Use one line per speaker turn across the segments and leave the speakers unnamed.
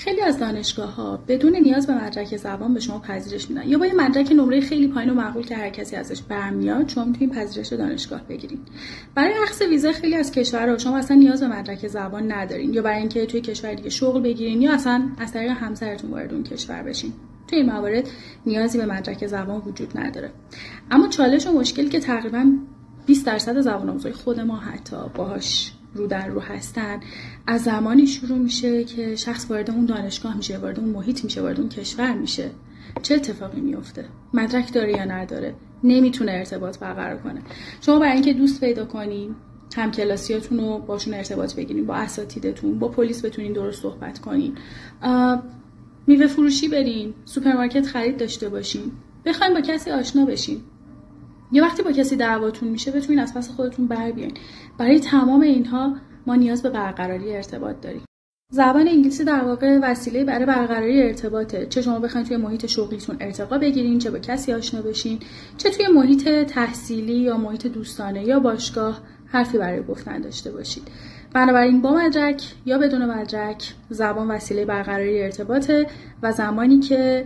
خیلی از دانشگاه‌ها بدون نیاز به مدرک زبان به شما پذیرش میدن، یا با یه مدرک نمره خیلی پایین و معقول که هر کسی ازش برمیاد شما میتونید پذیرش دانشگاه بگیرید. برای اخذ ویزا خیلی از کشورها شما اصلا نیاز به مدرک زبان ندارین، یا برای اینکه توی کشور دیگه شغل بگیرین یا اصلا از طریق همسرتون وارد اون کشور بشین. توی این موارد نیازی به مدرک زبان وجود نداره. اما چالش و مشکلی که تقریبا 20% زبان آموزای خود ما حتی باهاش رو در رو هستن، از زمانی شروع میشه که شخص وارد اون دانشگاه میشه، وارد اون محیط میشه، وارد اون کشور میشه. چه اتفاقی میفته؟ مدرک داره یا نداره؟ نمیتونه ارتباط برقرار کنه. شما برای اینکه دوست پیدا کنین، همکلاسیاتون رو باشون ارتباط بگیرین، با اساتیدتون، با پلیس بتونین درست صحبت کنین، میوه فروشی برین، سوپرمارکت خرید داشته باشین، بخواید با کسی آشنا بشین، یا وقتی با کسی دعواتون میشه بتونین از پس خودتون بر بیاین. برای تمام اینها ما نیاز به برقراری ارتباط داریم. زبان انگلیسی در واقع وسیله برای برقراری ارتباطه، چه شما بخواید توی محیط شغلیتون ارتقا بگیرین، چه با کسی آشنا بشین، چه توی محیط تحصیلی یا محیط دوستانه یا باشگاه حرفی برای گفتن داشته باشید. بنابراین با مدرک یا بدون مدرک زبان وسیله برقراری ارتباطه و زمانی که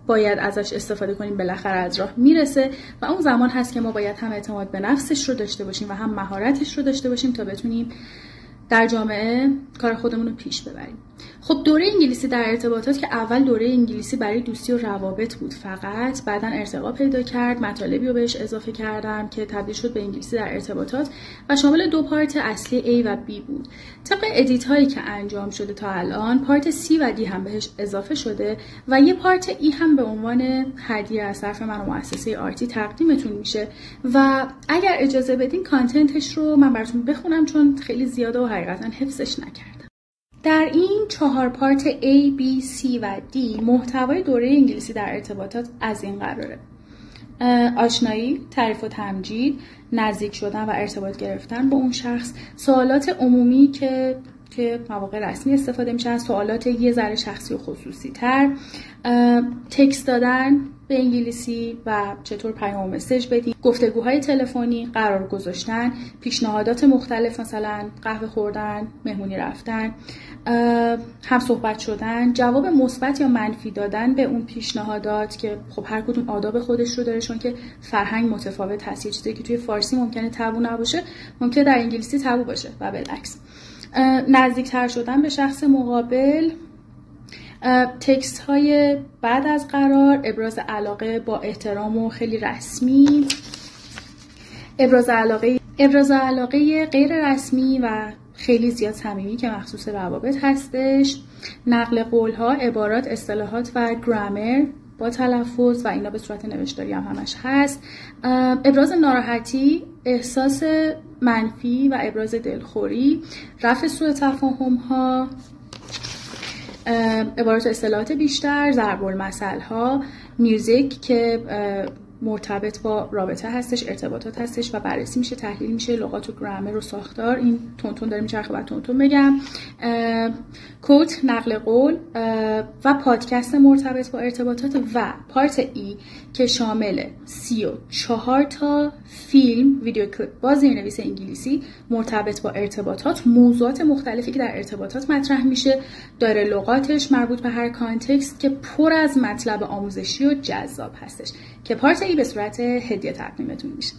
باید ازش استفاده کنیم بالاخره از راه میرسه و اون زمان هست که ما باید هم اعتماد به نفسش رو داشته باشیم و هم مهارتش رو داشته باشیم تا بتونیم در جامعه کار خودمون رو پیش ببریم. خب دوره انگلیسی در ارتباطات که اول دوره انگلیسی برای دوستی و روابط بود فقط، بعداً ارتقا پیدا کرد، مطالبی رو بهش اضافه کردم که تبدیل شد به انگلیسی در ارتباطات و شامل 2 پارت اصلی A و B بود. طبق ادیت هایی که انجام شده تا الان پارت C و D هم بهش اضافه شده و یه پارت E هم به عنوان هدیه از طرف من و مؤسسه آرتی تقدیمتون میشه و اگر اجازه بدین کانتنتش رو من براتون بخونم چون خیلی زیاده و حقیقتا حفظش نکردم. در این 4 پارت A, B, C و D محتوای دوره انگلیسی در ارتباطات از این قراره: آشنایی، تعریف و تمجید، نزدیک شدن و ارتباط گرفتن با اون شخص، سوالات عمومی که توی مواقع رسمی استفاده میشن، سوالات یه ذره شخصی و خصوصی تر، تکست دادن به انگلیسی و چطور پیام و مسیج بدیم، گفتگوهای تلفنی، قرار گذاشتن، پیشنهادات مختلف مثلا قهوه خوردن، مهمونی رفتن، هم صحبت شدن، جواب مثبت یا منفی دادن به اون پیشنهادات که خب هر کدوم آداب خودش رو داره چون که فرهنگ متفاوت هست. یه چیزی که توی فارسی ممکنه تابو نباشه ممکنه در انگلیسی تابو باشه و بالعکس. نزدیکتر شدن به شخص مقابل، تکست های بعد از قرار، ابراز علاقه با احترام و خیلی رسمی، ابراز علاقه غیر رسمی و خیلی زیاد صمیمی که مخصوص روابط هستش، نقل قول ها، عبارات، اصطلاحات و گرامر با تلفظ و اینا به صورت نوشتاری هم همش هست، ابراز ناراحتی، احساس منفی و ابراز دلخوری، رفع سوء تفاهم ها، عبارات و اصطلاحات بیشتر، ضرب المثل ها، میوزیک که مرتبط با رابطه هستش، ارتباطات هستش و بررسی میشه، تحلیل میشه، لغات و گرامر و ساختار. این تونتون داره میچرخه و تونتون بگم. کوت، نقل قول و پادکست مرتبط با ارتباطات و پارت ای که شامل 34 تا فیلم، ویدیو کلیپ با زیرنویس انگلیسی مرتبط با ارتباطات، موضوعات مختلفی که در ارتباطات مطرح میشه، داره لغاتش مربوط به هر کانتکست که پر از مطلب آموزشی و جذاب هستش که پارت ای به صورت هدیه تقدیمتون میشه.